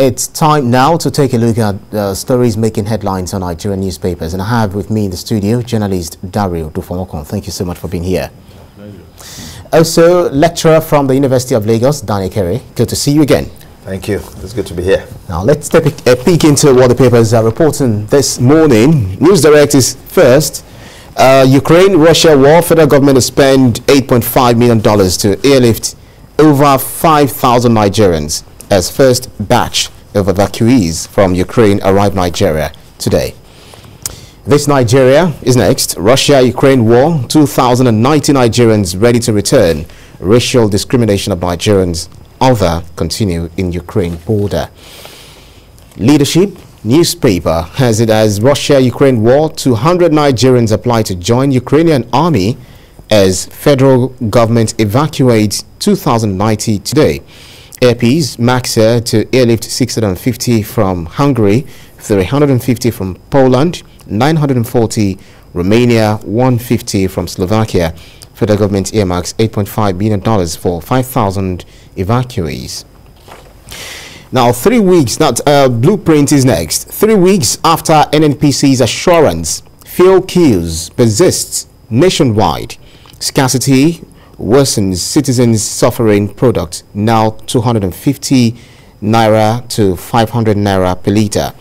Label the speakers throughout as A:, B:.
A: It's time now to take a look at stories making headlines on Nigerian newspapers. And I have with me in the studio journalist Odufowokan. Thank you so much for being here. Also, lecturer from the University of Lagos, Ekere. Good to see you again.
B: Thank you. It's good to be here.
A: Now, let's take a peek into what the papers are reporting this morning. News Direct is first. Ukraine-Russia war. Federal government has spent $8.5 million to airlift over 5,000 Nigerians as first batch of evacuees from Ukraine arrived Nigeria today. This Nigeria is next. Russia-Ukraine war, 2,090 Nigerians ready to return. Racial discrimination of Nigerians, other continue in Ukraine border. Leadership newspaper has it as Russia-Ukraine war, 200 Nigerians apply to join Ukrainian army as federal government evacuates 2,090 today. Airpeace Maxer to airlift 650 from Hungary, 350 from Poland, 940 Romania, 150 from Slovakia. Federal government earmarks $8.5 billion for 5,000 evacuees. Now, 3 weeks, blueprint is next. 3 weeks after NNPC's assurance, fuel queues persists nationwide. Scarcity worsens, citizens suffering product now 250 naira to 500 naira per litre.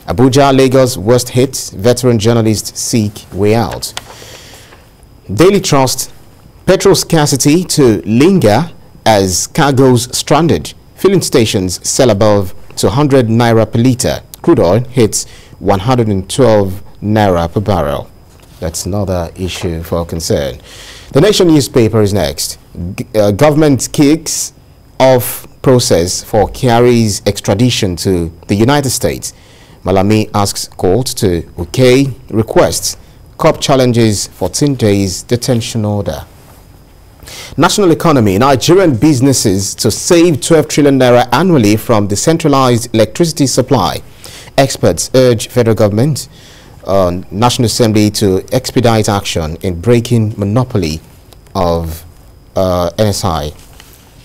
A: Abuja, Lagos, worst hit, veteran journalists seek way out. Daily Trust, petrol scarcity to linger as cargoes stranded. Filling stations sell above 200 naira per litre. Crude oil hits 112 naira per barrel. That's another issue for concern. The Nation newspaper is next. Government kicks off process for Kyari's extradition to the United States. Malami asks court to okay requests. COP challenges 14 days detention order. National economy. Nigerian businesses to save 12 trillion naira annually from decentralized electricity supply. Experts urge federal government National Assembly to expedite action in breaking monopoly of NSI.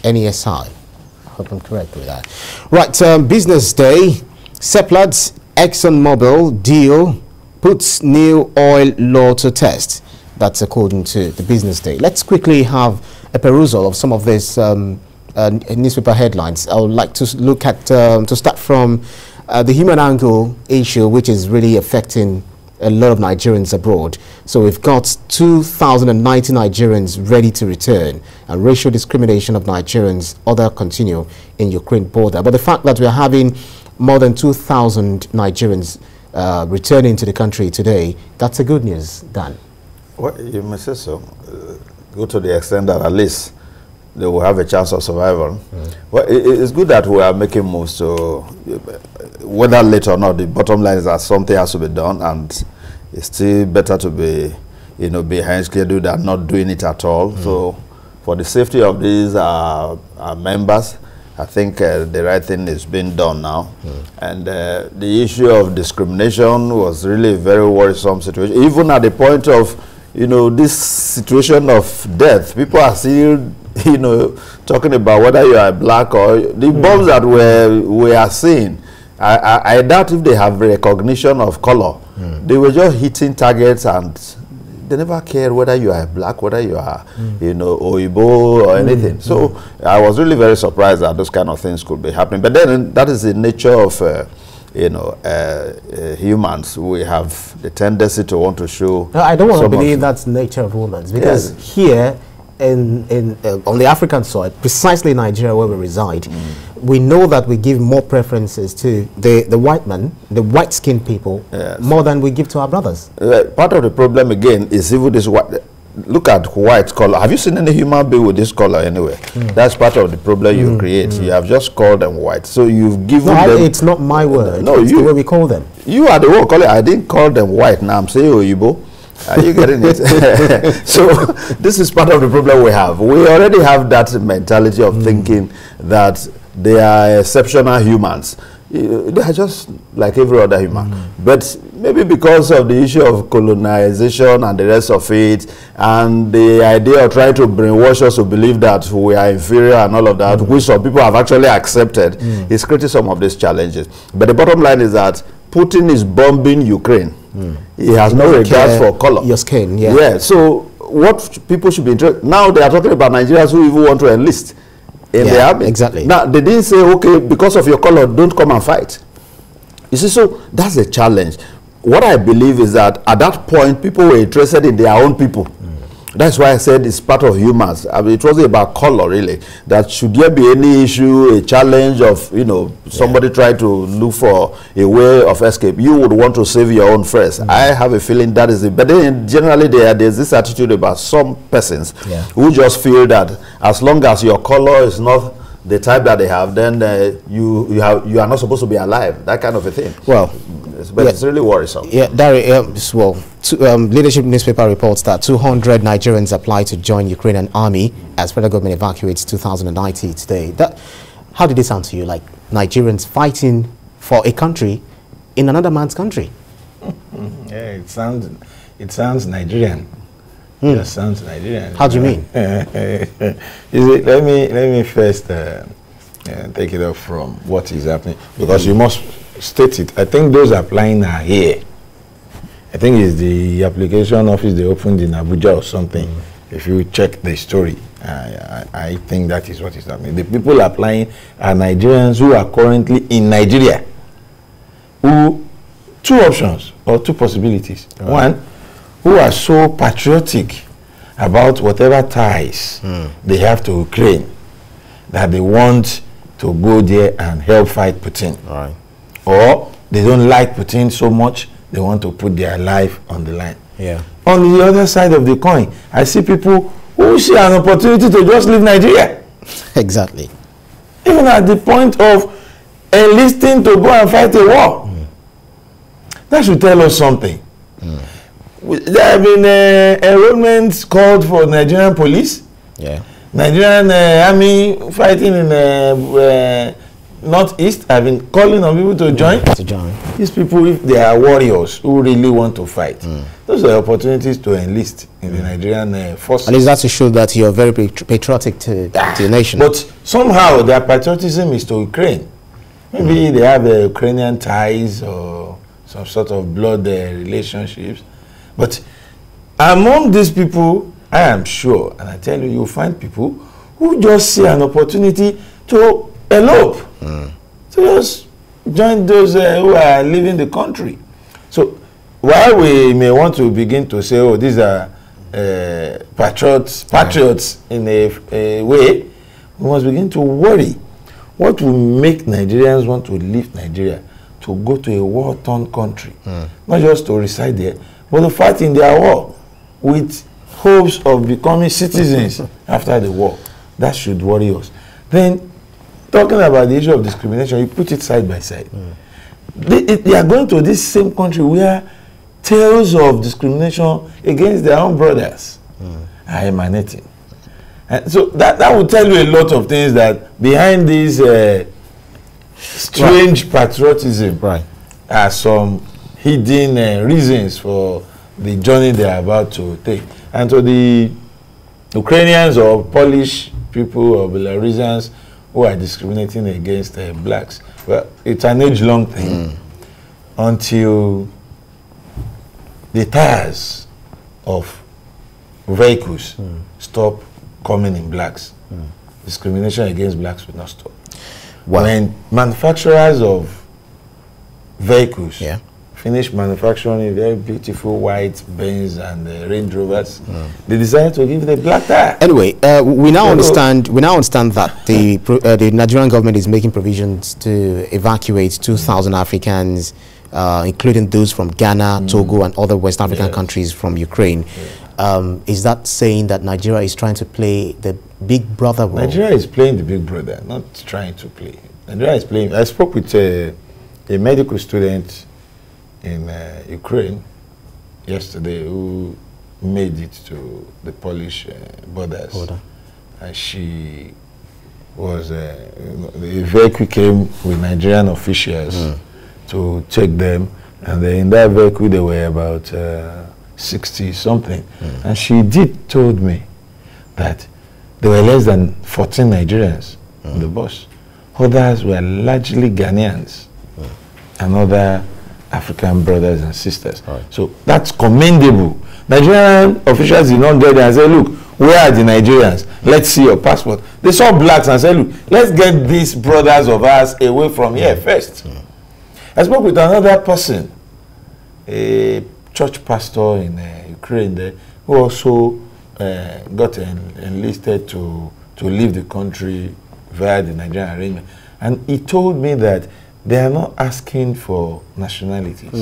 A: I hope I'm correct with that. Right, business day. Seplat ExxonMobil deal puts new oil law to test. That's according to the business day. Let's quickly have a perusal of some of these newspaper headlines. I would like to look at, to start from the human angle issue, which is really affecting a lot of Nigerians abroad. So we've got 2,090 Nigerians ready to return, and racial discrimination of Nigerians other continue in Ukraine border. But the fact that we're having more than 2,000 Nigerians returning to the country today, that's a good news, Dan.
B: Well, you may say so. Go to the extent that at least they will have a chance of survival. Well, it's good that we are making moves. So whether late or not, the bottom line is that something has to be done, and it's still better to be, behind schedule than not doing it at all. So for the safety of these our members, I think the right thing is being done now. And the issue of discrimination was really a very worrisome situation. Even at the point of, this situation of death, people are still, talking about whether you are black or the bombs that we are seeing. I doubt if they have recognition of color. They were just hitting targets, and they never cared whether you are black, whether you are, Oyibo or anything. So I was really very surprised that those kind of things could be happening. But then that is the nature of, humans. We have the tendency to want to show.
A: No, I don't want to believe that's the nature of humans, because here on the African soil, precisely Nigeria where we reside, we know that we give more preferences to the white man, the white-skinned people, more than we give to our brothers.
B: Part of the problem again is even this white. Look at white color. Have you seen any human being with this color anywhere? That's part of the problem you create. You have just called them white. So you've given them...
A: It's not my word. No, it's the way we call them.
B: You are the one calling. I didn't call them white. Now I'm saying Oyibo. Are you getting it? So this is part of the problem we have. We already have that mentality of thinking that they are exceptional humans. They are just like every other human. But maybe because of the issue of colonization and the rest of it, and the idea of trying to brainwash us to believe that we are inferior and all of that, which some people have actually accepted, is creating some of these challenges. But the bottom line is that Putin is bombing Ukraine. He has no regard for color.
A: Your skin, yeah.
B: Yeah, so what people should be interested, now they are talking about Nigerians who even want to enlist in the army.
A: Exactly.
B: Now, they didn't say, okay, because of your color, don't come and fight. You see, so that's a challenge. What I believe is that at that point, people were interested in their own people. That's why I said it's part of humans. I mean, it wasn't about color, really. That should there be any issue, a challenge of, you know, somebody try to look for a way of escape, you would want to save your own first. I have a feeling that is it. But then generally there's this attitude about some persons who just feel that as long as your color is not the type that they have, then you are not supposed to be alive. That kind of a thing. Well, but it's really worrisome.
A: Yeah, Dari, leadership newspaper reports that 200 Nigerians apply to join Ukrainian army as federal government evacuates 2,090 today. How did it sound to you? Like Nigerians fighting for a country in another man's country?
C: Yeah, it sounds Nigerian. It sounds Nigerian.
A: How do you mean?
C: Let me first take it up from what is happening, because you must state it. I think those applying are here. I think it's the application office they opened in Abuja or something. If you check the story, I think that is what is happening. The people applying are Nigerians who are currently in Nigeria. Two options or two possibilities. One, who are so patriotic about whatever ties they have to Ukraine that they want to go there and help fight Putin.
A: Right.
C: Or they don't like Putin so much, they want to put their life on the line.
A: Yeah.
C: On the other side of the coin, I see people who see an opportunity to just leave Nigeria.
A: Exactly.
C: Even at the point of enlisting to go and fight a war. That should tell us something. There have been enrollments called for Nigerian police. Yeah. Nigerian army fighting in Northeast. I've been calling on people to join. These people, if they are warriors who really want to fight, those are opportunities to enlist in the Nigerian forces.
A: And is that to show that you're very patriotic to the nation?
C: But somehow their patriotism is to Ukraine. Maybe they have Ukrainian ties or some sort of blood relationships. But among these people, I am sure, and I tell you, you'll find people who just see an opportunity to elope, to just join those who are leaving the country. So while we may want to begin to say, oh, these are patriots in a way, we must begin to worry. What will make Nigerians want to leave Nigeria to go to a war-torn country? Not just to reside there, but to fight in their war with hopes of becoming citizens after the war. That should worry us. Then, talking about the issue of discrimination, you put it side by side. They are going to this same country where tales of discrimination against their own brothers are emanating. And so that will tell you a lot of things, that behind this strange patriotism are some hidden reasons for the journey they are about to take. And so the Ukrainians or Polish people or Belarusians who are discriminating against blacks, well, it's an age-long thing until the tires of vehicles stop coming in blacks. Discrimination against blacks will not stop. When manufacturers of vehicles finish manufacturing very beautiful white Benz and Range Rovers, they decided to give the black tire.
A: Anyway, we now understand that the Nigerian government is making provisions to evacuate 2,000 Africans, including those from Ghana, Togo, and other West African countries from Ukraine. Is that saying that Nigeria is trying to play the big brother role?
C: Nigeria is playing the big brother, not trying to play. Nigeria is playing. I spoke with a medical student in Ukraine yesterday who made it to the Polish borders. And she was, the vehicle came with Nigerian officials to take them And in that vehicle, they were about 60 something. And she told me that there were less than 14 Nigerians on the bus. Others were largely Ghanaians and other African brothers and sisters. Right. So that's commendable. Nigerian officials did not get there and say, look, where are the Nigerians? Let's see your passport. They saw blacks and said, look, let's get these brothers of ours away from here first. I spoke with another person, a church pastor in Ukraine there, who also got enlisted to leave the country via the Nigerian arrangement. And he told me that they are not asking for nationalities.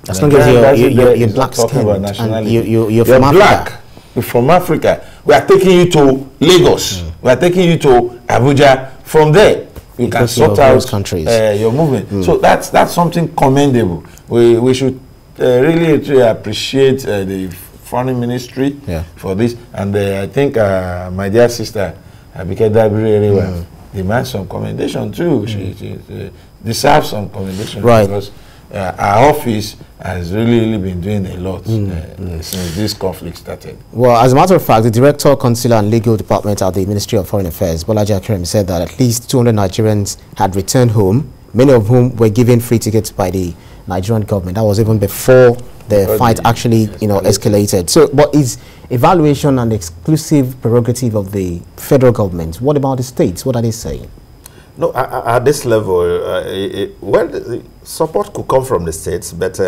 A: As long as you're black skinned and you're from Africa.
C: You're from Africa. We are taking you to Lagos. We are taking you to Abuja. From there, you can sort out your movement. So that's something commendable. We should really appreciate the foreign ministry for this. And I think my dear sister, Abike Dabiri, demands some commendation too. She deserves some commendation because our office has really been doing a lot since this conflict started.
A: Well, as a matter of fact, the Director, Consular and Legal Department at the Ministry of Foreign Affairs, Bolaji Ekere, said that at least 200 Nigerians had returned home, many of whom were given free tickets by the Nigerian government. That was even before the fight actually, escalated. So, but is evaluation an exclusive prerogative of the federal government? What about the states? What are they saying?
B: No, at this level, well, the support could come from the states, but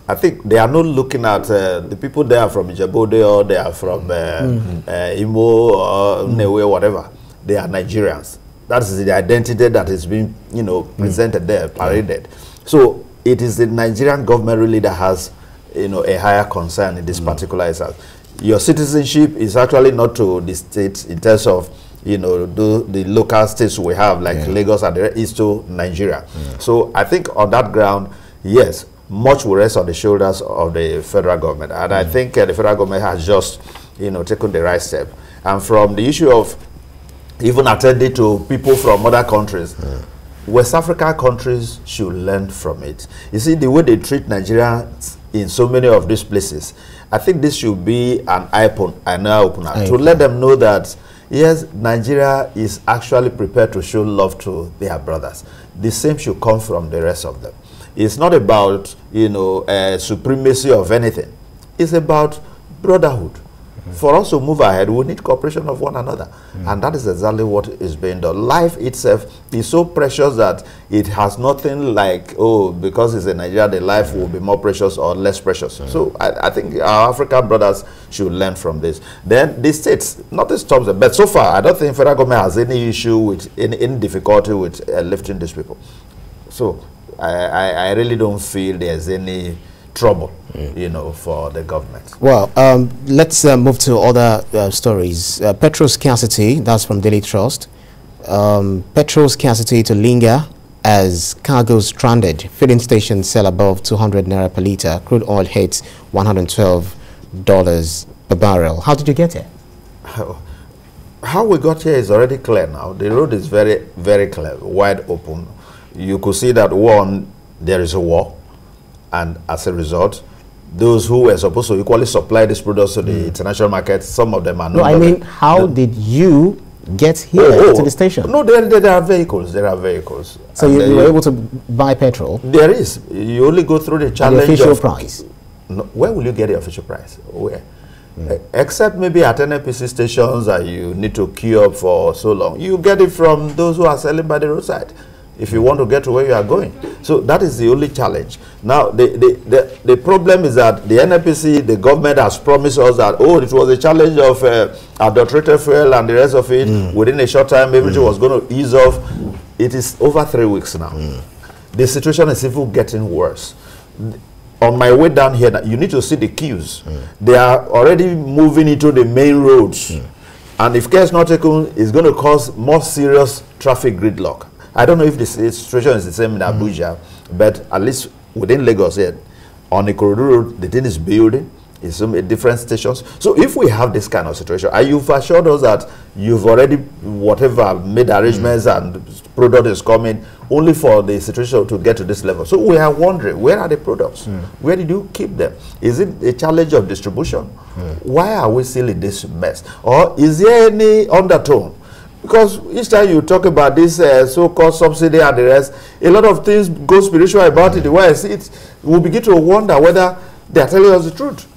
B: I think they are not looking at the people there are from Ijebode or they are from Imo or Newe, whatever. They are Nigerians. That is the identity that is being, presented there, paraded. So it is the Nigerian government really that has, a higher concern in this particular instance. Your citizenship is actually not to the states in terms of the local states we have, like Lagos and the rest, is to Nigeria. So I think on that ground, yes, much will rest on the shoulders of the federal government. And I think the federal government has just, taken the right step. And from the issue of even attending to people from other countries, West African countries should learn from it. You see, the way they treat Nigerians in so many of these places, I think this should be an eye-opener to let them know that yes, Nigeria is actually prepared to show love to their brothers. The same should come from the rest of them. It's not about, supremacy of anything. It's about brotherhood. For us to move ahead, we need cooperation of one another. And that is exactly what is being done. Life itself is so precious that it has nothing like, oh, because it's in Nigeria, the life will be more precious or less precious. So I think our African brothers should learn from this. Then the states, nothing stops them. But so far, I don't think federal government has any issue with, any difficulty with lifting these people. So I really don't feel there's any trouble, for the government. Well,
A: let's move to other stories. Petrol scarcity, that's from Daily Trust. Petrol scarcity to linger as cargoes stranded. Filling stations sell above 200 naira per litre. Crude oil hits $112 per barrel. How did you get here?
B: How we got here is already clear now. The road is very, very clear, wide open. You could see that, one, there is a war. And as a result, those who were supposed to equally supply these products to the international market, some of them are not.
A: No, I mean, how did you get here to the station?
B: No, there are vehicles. There are vehicles.
A: So you were able to buy petrol?
B: There is. You only go through the challenge
A: the official price?
B: No, where will you get the official price? Where? Except maybe at NNPC stations that you need to queue up for so long. You get it from those who are selling by the roadside, if you want to get to where you are going. So that is the only challenge. Now, the problem is that the NNPC, the government has promised us that, oh, it was a challenge of adulterated fuel and the rest of it. Within a short time, everything was going to ease off. It is over 3 weeks now. The situation is even getting worse. On my way down here, you need to see the queues. They are already moving into the main roads. And if care is not taken, it's going to cause more serious traffic gridlock. I don't know if the situation is the same in Abuja, but at least within Lagos here, on the Ikorodu Road, the thing is building. It's different stations. So if we have this kind of situation, and you've assured us that you've already, whatever, made arrangements and product is coming only for the situation to get to this level. So we are wondering, where are the products? Where did you keep them? Is it a challenge of distribution? Why are we still in this mess? Or is there any undertone? Because each time you talk about this so-called subsidy and the rest, a lot of things go spiritual about it. The way I see it, we'll begin to wonder whether they are telling us the truth.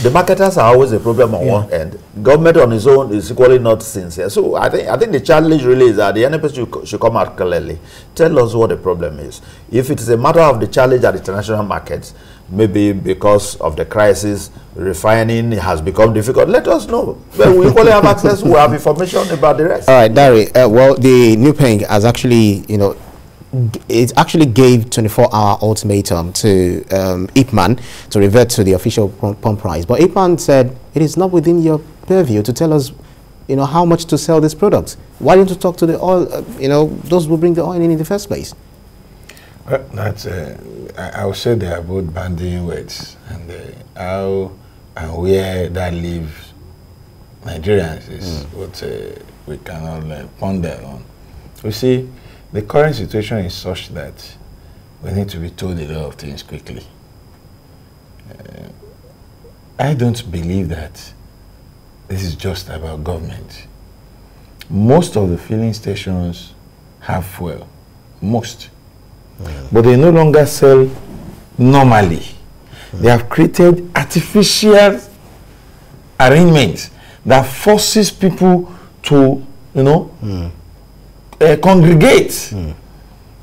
B: The marketers are always a problem on one end. Government on its own is equally not sincere. So I think the challenge really is that the NNPC should come out clearly. Tell us what the problem is. If it is a matter of the challenge at the international markets, maybe because of the crisis, refining has become difficult, let us know. But we equally have access, we have information about the rest.
A: All right, Dari, well, the new paying has actually, you know, it actually gave 24-hour ultimatum to Ipman to revert to the official pump price. But Ipman said it is not within your purview to tell us, you know, how much to sell this product. Why don't you talk to the oil, you know, those who bring the oil in the first place?
C: Well, that's, I would say they are both bandying words, and how and where that leaves Nigerians is what we can all ponder on. You see, the current situation is such that we need to be told a lot of things quickly. I don't believe that this is just about government. Most of the filling stations have fuel, most. But they no longer sell normally. They have created artificial arrangements that forces people to, you know, congregate.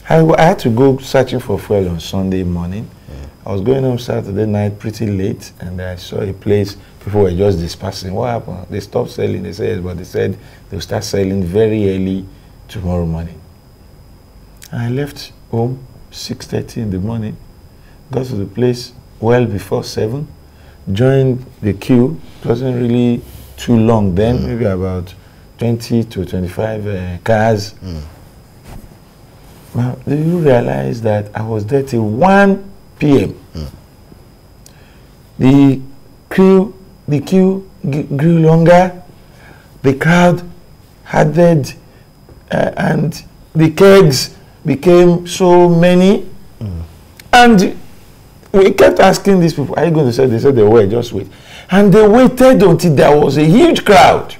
C: I had to go searching for fuel on Sunday morning. I was going home Saturday night pretty late, and I saw a place people were just dispersing. What happened? They stopped selling. They said, but they said they'll start selling very early tomorrow morning. And I left home 6:30 in the morning, got to the place well before 7, joined the queue. It wasn't really too long then, maybe about 20 to 25 cars. Now, do you realize that I was there till 1 p.m.? The queue grew longer, the crowd added, and the kegs became so many. And we kept asking these people, are you going to sell? They said they were, just wait. And they waited until there was a huge crowd.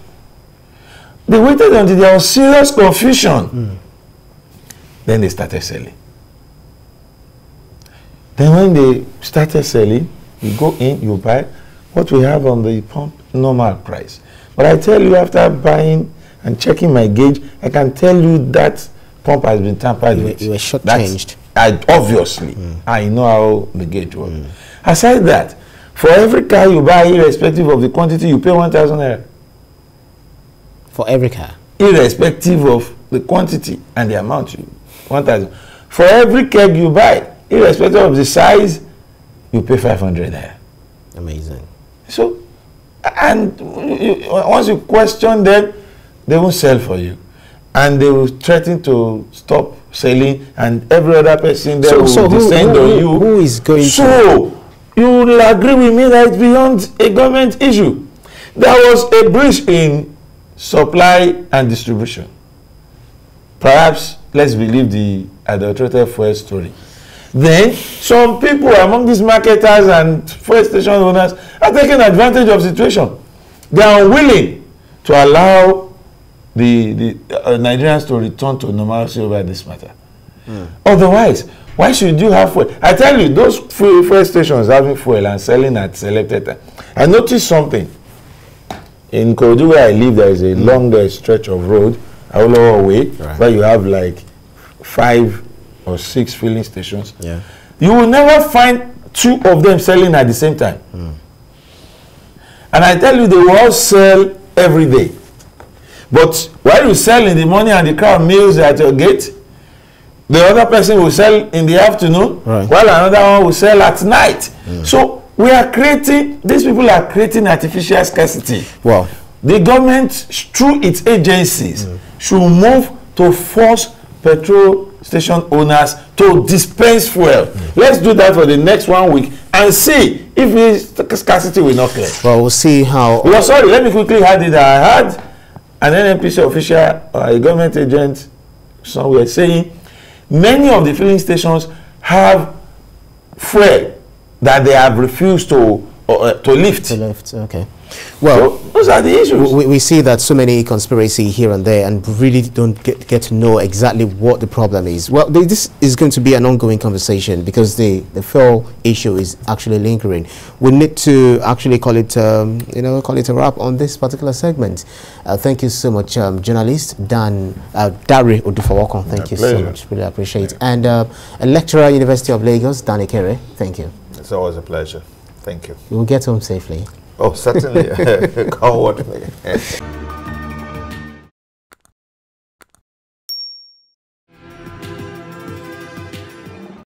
C: They waited until there was serious confusion. Then they started selling. Then when they started selling, you go in, you buy what we have on the pump, normal price. But I tell you, after buying and checking my gauge, I can tell you that pump has been tampered with.
A: You were shortchanged.
C: Obviously, I know how the gauge works. Aside that, for every car you buy, irrespective of the quantity, you pay 1,000 naira.
A: For every car?
C: Irrespective of the quantity and the amount, 1,000. For every keg you buy, irrespective of the size, you pay 500 naira.
A: Amazing.
C: So, and once you question them, they won't sell for you. And they will threaten to stop selling, and every other person there will descend on you.
A: Who is going to?
C: So, you will agree with me that it's beyond a government issue. There was a breach in supply and distribution. Perhaps, let's believe the adulterated fuel story. Then, some people among these marketers and fuel station owners are taking advantage of the situation. They are unwilling to allow the Nigerians to return to normalcy over this matter. Otherwise, why should you have fuel? I tell you, those fuel stations having fuel and selling at selected time. I noticed something. In Kodu, where I live, there is a long stretch of road, Awolowo Way, where you have like 5 or 6 filling stations. You will never find 2 of them selling at the same time. And I tell you, they will all sell every day. But while you sell in the morning and the crowd mills at your gate, the other person will sell in the afternoon, while another one will sell at night. So we are creating, these people are creating artificial scarcity.
A: Well,
C: the government, through its agencies, should move to force petrol station owners to dispense fuel. Let's do that for the next 1 week and see if the scarcity will not clear.
A: Well, we'll see how.
C: Well, sorry, let me quickly add it. I heard an NNPC official, a government agent, somewhere saying many of the filling stations have fuel that they have refused to lift.
A: To lift, okay. Well,
C: so those are the issues.
A: We see that so many conspiracy here and there, and really don't get to know exactly what the problem is. Well, this is going to be an ongoing conversation because the fuel issue is actually lingering. We need to actually call it, call it a wrap on this particular segment. Thank you so much, journalist Dari Odufowokan. Thank you so much. Really appreciate it. And a lecturer at University of Lagos, Dan Ekere. Thank you.
B: It's always a pleasure. Thank you.
A: You will get home safely.
B: Oh, certainly. Come on.